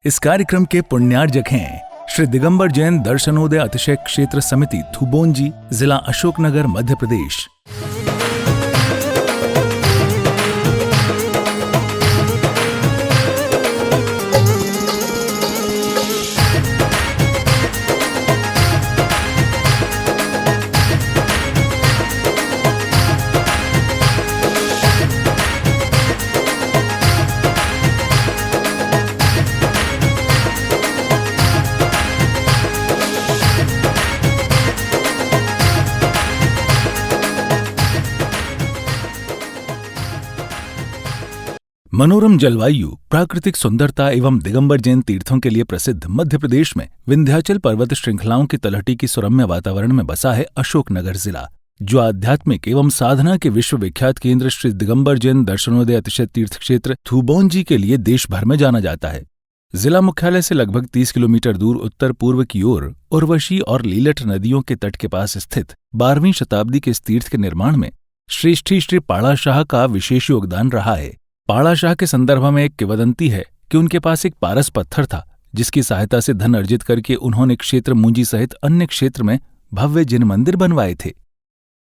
इस कार्यक्रम के पुण्यार्जक हैं श्री दिगंबर जैन दर्शनोदय अतिशय क्षेत्र समिति थुबोंजी, जिला अशोकनगर, मध्य प्रदेश। मनोरम जलवायु, प्राकृतिक सुंदरता एवं दिगंबर जैन तीर्थों के लिए प्रसिद्ध मध्य प्रदेश में विंध्याचल पर्वत श्रृंखलाओं की तलहटी की सुरम्य वातावरण में बसा है अशोकनगर जिला, जो आध्यात्मिक एवं साधना के विश्वविख्यात केंद्र श्री दिगंबर जैन दर्शनोदय अतिशय तीर्थ क्षेत्र थुबोंजी के लिए देश भर में जाना जाता है। जिला मुख्यालय से लगभग 30 किलोमीटर दूर उत्तर पूर्व की ओर उर्वशी और लीलठ नदियों के तट के पास स्थित 12वीं शताब्दी के इस तीर्थ के निर्माण में श्रेष्ठी श्री पाड़ा शाह का विशेष योगदान रहा है। पाड़ा शाह के संदर्भ में एक किंवदंती है कि उनके पास एक पारस पत्थर था, जिसकी सहायता से धन अर्जित करके उन्होंने क्षेत्र मुंजी सहित अन्य क्षेत्र में भव्य जिन मंदिर बनवाए थे।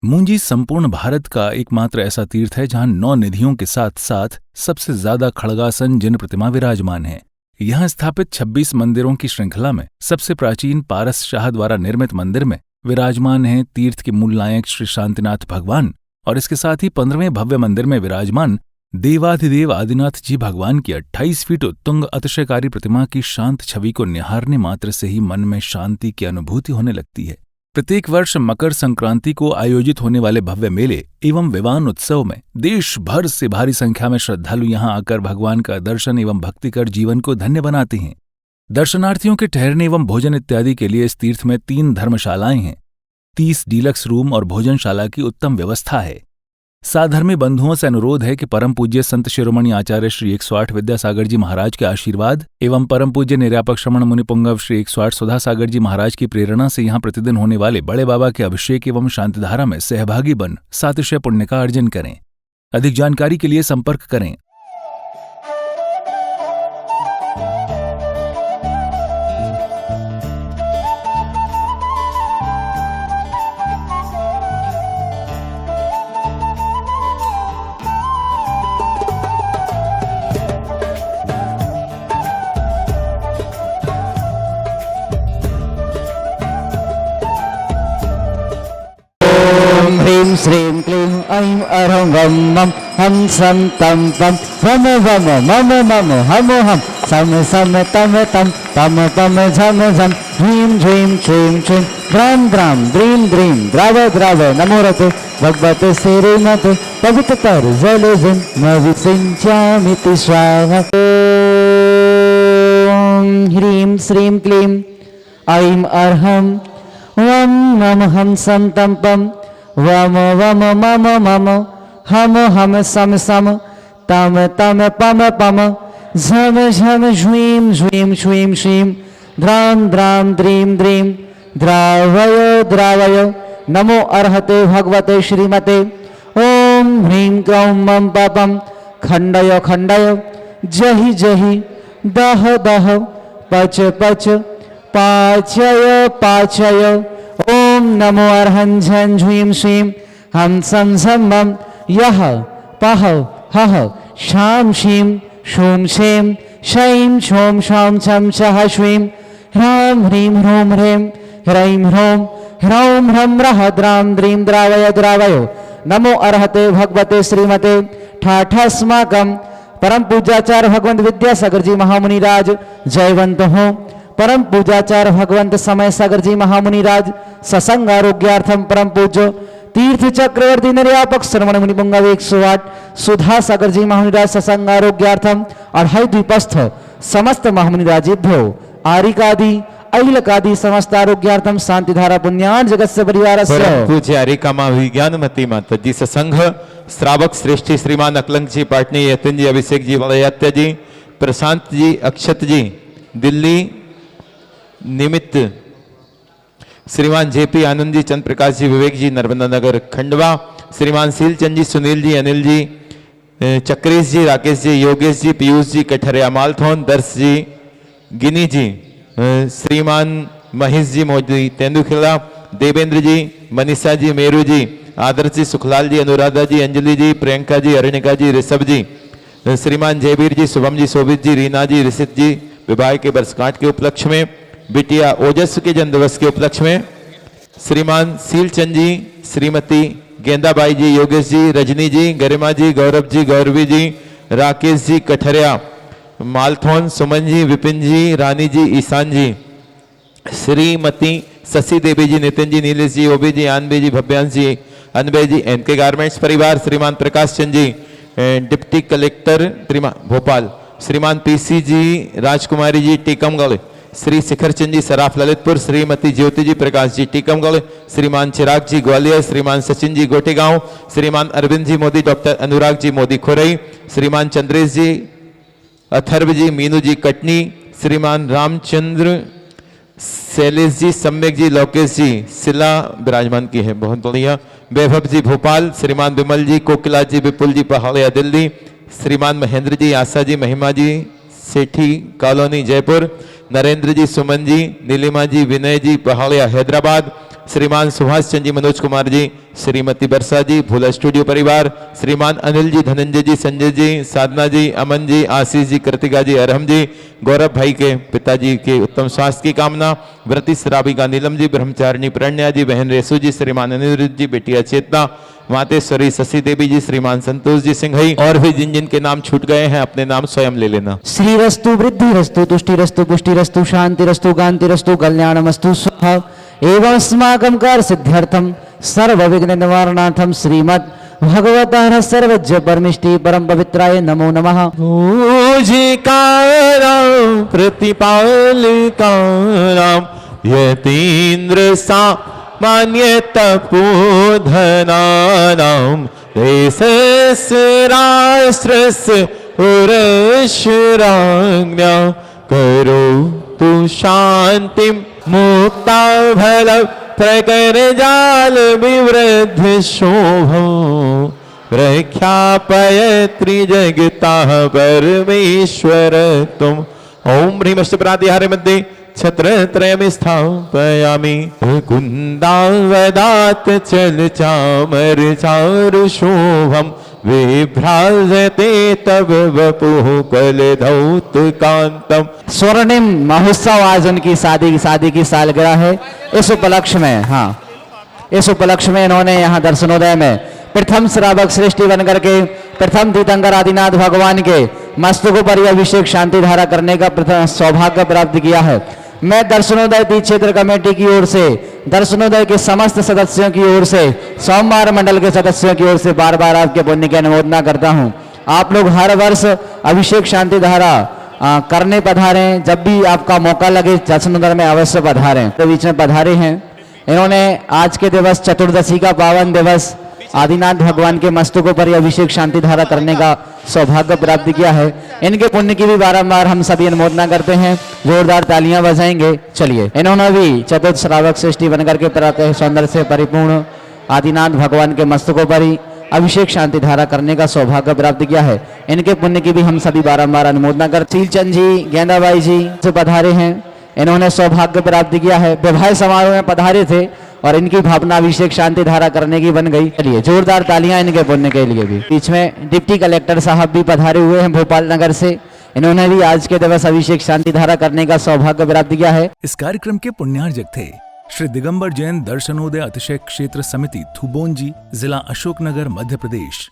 मुंजी संपूर्ण भारत का एकमात्र ऐसा तीर्थ है जहां 9 निधियों के साथ साथ सबसे ज्यादा खड़गासन जिन प्रतिमा विराजमान है। यहां स्थापित 26 मंदिरों की श्रृंखला में सबसे प्राचीन पारस शाह द्वारा निर्मित मंदिर में विराजमान है तीर्थ के मूल नायक श्री शांतिनाथ भगवान, और इसके साथ ही 15वें भव्य मंदिर में विराजमान देवाधिदेव आदिनाथ जी भगवान की 28 फीट उत्तुंग अतिशयकारी प्रतिमा की शांत छवि को निहारने मात्र से ही मन में शांति की अनुभूति होने लगती है। प्रत्येक वर्ष मकर संक्रांति को आयोजित होने वाले भव्य मेले एवं विवान उत्सव में देश भर से भारी संख्या में श्रद्धालु यहां आकर भगवान का दर्शन एवं भक्ति कर जीवन को धन्य बनाते हैं। दर्शनार्थियों के ठहरने एवं भोजन इत्यादि के लिए इस तीर्थ में 3 धर्मशालाएं हैं। 30 डीलक्स रूम और भोजनशाला की उत्तम व्यवस्था है। साधर्मी बंधुओं से अनुरोध है कि परम पूज्य संत शिरोमणि आचार्य श्री 108 विद्यासागर जी महाराज के आशीर्वाद एवं परम पूज्य निर्यापक श्रमण मुनि पुंगव श्री 108 सुधासागर जी महाराज की प्रेरणा से यहाँ प्रतिदिन होने वाले बड़े बाबा के अभिषेक एवं शांतिधारा में सहभागी बन सातिशय पुण्य का अर्जन करें। अधिक जानकारी के लिए संपर्क करें। श्रीं क्लीं ऐं अरं वं मं हं सं तं पं वम वम मम मम हम हम सम सम तम तं पम पम झम झम ह्रीं ह्रीं श्रीं श्रीं द्रां द्रां द्रीं द्रीं द्राव द्राव नमोरते भगवते श्रीमते पवित्रतर जलजं मविसिञ्चामिति स्वाहा। ॐ ह्रीं श्रीं क्लीं ऐं अरहं वं मम हं सं तं पं वम वम मम मम हम हम सम सम तम तम पम पम झम झम झ्वीं झ्वीं श्वीं श्रीं द्रां द्रां द्रीं द्रीं द्रावय द्रावय नमो अर्हते भगवते श्रीमते। ओम ह्रीं क्लौं मं पपं खण्डय खण्डय जहि जहि दह दह पच पच पाचय पाचय। ओम नमो अर्हं झं झ्वीं श्रीं हं सं झं मं यः पह हः शां शीं शूं शें शैं शों शां छं छः श्वीं ह्रां ह्रीं ह्रूं ह्रीं ह्रैं ह्रौं ह्रौं ह्रं ह्रः द्रां द्रीं द्रावय द्रावयो। नमो अर्हते भगवते श्रीमते ठाठस्माकं परम पूज्याचार्य भगवंत विद्यासागर जी महामुनिराज जयवंत हो। परम पूज्याचार्य भगवंत समय सागर जी महामुनिराज सत्संग आरोग्यार्थम परम पूज्य तीर्थ चक्रवर्ती निर्यापक श्रमण मुनि पुंगव 108 सुधा सागर जी महामुनिराज सत्संग आरोग्यार्थम 2.5 द्वीपस्थ समस्त महामुनिराजेभ्यो आरिकादि अहिलकादि समस्त आरोग्यार्थम शांतिधारा पुण्यान जगत्स्य परिवारस्य परम पूज्य आरिकामा विज्ञानमती माताजी सत्संग श्रावक श्रेष्ठी श्रीमान अकलंक जी पाटनी यतिन जी अभिषेक जी वलयात्य जी प्रशांत जी अक्षत जी दिल्ली निमित्त श्रीमान जेपी आनंद जी चंद्र प्रकाश जी विवेक जी नर्मदा नगर खंडवा श्रीमान सीलचंद जी सुनील जी अनिल जी चक्रेश जी राकेश जी योगेश जी पीयूष जी कठरिया मालथौन दर्श जी गिनी जी, श्रीमान महेश जी मोदी तेंदुखेड़ा, देवेंद्र जी, मनीषा जी, मेरू जी, आदर्श जी, सुखलाल जी, अनुराधा जी, अंजलि जी, प्रियंका जी, अरण्यका जी, ऋषभ जी, श्रीमान जयवीर जी, शुभम जी, शोभित जी, रीना जी, ऋषित जी विवाह के वर्षगांठ के उपलक्ष्य में, बिटिया ओजस्व के जन्मदिवस के उपलक्ष्य में, श्रीमान सीलचंद जी, श्रीमती गेंदाबाई जी, योगेश जी, रजनी जी, गरिमा जी, गौरव जी, गौरवी जी, राकेश जी, कठरिया, मालथौन, सुमन जी, विपिन जी, रानी जी, ईशान जी, श्रीमती शशि देवी जी, नितिन जी, नीलेश जी, ओबी जी, आनबी जी, भव्यांश जी, अनबे जी, एनके गारमेंट्स परिवार, श्रीमान प्रकाश चंद जी, डिप्टी कलेक्टर श्रीमान भोपाल, श्रीमान पीसी जी, राजकुमारी जी, टीकमगढ़, श्री शिखर चंद जी, सराफ ललितपुर, श्रीमती ज्योति जी, प्रकाश जी, टीकमगढ़, श्रीमान चिराग जी, ग्वालियर, श्रीमान सचिन जी, गोटेगांव, श्रीमान अरविंद जी मोदी, डॉक्टर अनुराग जी मोदी, खुरई, श्रीमान चंद्रेश जी, अथर्व जी, मीनू जी, कटनी, श्रीमान रामचंद्र, शैलेश जी, सम्यक जी, लोकेश जी, शिला विराजमान की है, बहुत बढ़िया, वैभव जी, भोपाल, श्रीमान विमल जी, कोकिला जी, विपुल जी, पहाड़िया दिल्ली, श्रीमान महेंद्र जी, आशा जी, महिमा जी, सेठी कॉलोनी जयपुर, नरेंद्र जी, सुमन जी, नीलिमा जी, विनय जी, पहाड़िया हैदराबाद, श्रीमान सुभाष चंद जी, मनोज कुमार जी, श्रीमती बरसा जी, भोला स्टूडियो परिवार, श्रीमान अनिल जी, धनंजय जी, संजय जी, साधना जी, अमन जी, आशीष जी, कृतिका जी, अरहम जी, गौरव भाई के पिताजी के उत्तम स्वास्थ्य की कामना, व्रती श्राविका नीलम जी, ब्रह्मचारिणी प्रण्या जी, बहन रेसु जी, श्रीमान अनिरुद्ध जी, बेटिया चेतना, मातेश्वरी शशि देवी जी, श्रीमान संतोष जी सिंघई, और भी जिन जिन के नाम छूट गए हैं अपने नाम स्वयं ले लेना। श्रीरस्तु वृद्धिरस्तु तुष्टिरस्तु पुष्टिरस्तु शांतिरस्तु कांतिरस्तु कल्याणमस्तु स्वाहा एवं अस्माकं कार्य सिद्ध्यर्थम सर्व विघ्न निवारणार्थम श्रीमद् भगवतः सर्वज्ञ परमिष्टि परम पवित्राय नमो नमः। पूजिकारां प्रतिपालकारां यतीन्द्र सामान्य तपोधनानां देशस्य राष्ट्रस्य पुरश्राज्ञा करोतु शान्तिं मुक्ता भल प्रकर जाल विवृद्ध शोभो प्रख्यापयत्रि जगतः परमेश्वर तुम। ओम ह्रीमष्टपराधिहारे मध्ये छत्रत्रयं स्थापयामि कुन्दावदात् चल चामर चारु शोभम विभ्राजते तब वपुः कलधौतकांतम। स्वर्णिम महोत्सव आज उनकी शादी की सालगिरह है। इस उपलक्ष्य में इस उपलक्ष्य में इन्होंने यहाँ दर्शनोदय में प्रथम श्रावक श्रेष्ठी बनकर के प्रथम तीर्थंकर आदिनाथ भगवान के मस्तकों पर अभिषेक शांति धारा करने का प्रथम सौभाग्य प्राप्त किया है। मैं दर्शनोदय तीर्थ क्षेत्र कमेटी की ओर से, दर्शनोदय के समस्त सदस्यों की ओर से, सोमवार मंडल के सदस्यों की ओर से बार बार आपके पुण्य की अनुमोदना करता हूं। आप लोग हर वर्ष अभिषेक शांति धारा करने पधारें। जब भी आपका मौका लगे दर्शनोदय में अवश्य पधारें। तो बीच में पधारे हैं इन्होंने आज के दिवस चतुर्दशी का पावन दिवस आदिनाथ भगवान के मस्तकों पर अभिषेक शांति धारा करने का सौभाग्य प्राप्त किया है। इनके पुण्य की भी बारंबार हम सभी अनुमोदना करते हैं। जोरदार तालियां बजाएंगे। चलिए, इन्होंने भी चतुर्थ श्रावक श्रेष्ठी बनकर के प्रातः सौंदर्य से परिपूर्ण आदिनाथ भगवान के मस्तकों पर ही अभिषेक शांति धारा करने का सौभाग्य प्राप्त किया है। इनके पुण्य की भी हम सभी बारंबार अनुमोदना करते। सीलचंद जी, गेंदाबाई जी से पधारे हैं। इन्होंने सौभाग्य प्राप्त किया है। विवाह समारोह में पधारे थे और इनकी भावना अभिषेक शांति धारा करने की बन गई। चलिए, जोरदार तालियां इनके पुण्य के लिए भी। बीच में डिप्टी कलेक्टर साहब भी पधारे हुए हैं भोपाल नगर से। इन्होंने भी आज के दिवस अभिषेक शांति धारा करने का सौभाग्य प्राप्त किया है। इस कार्यक्रम के पुण्यार्जक थे श्री दिगंबर जैन दर्शनोदय अतिशय क्षेत्र समिति थुबोंजी, जिला अशोकनगर, मध्य प्रदेश।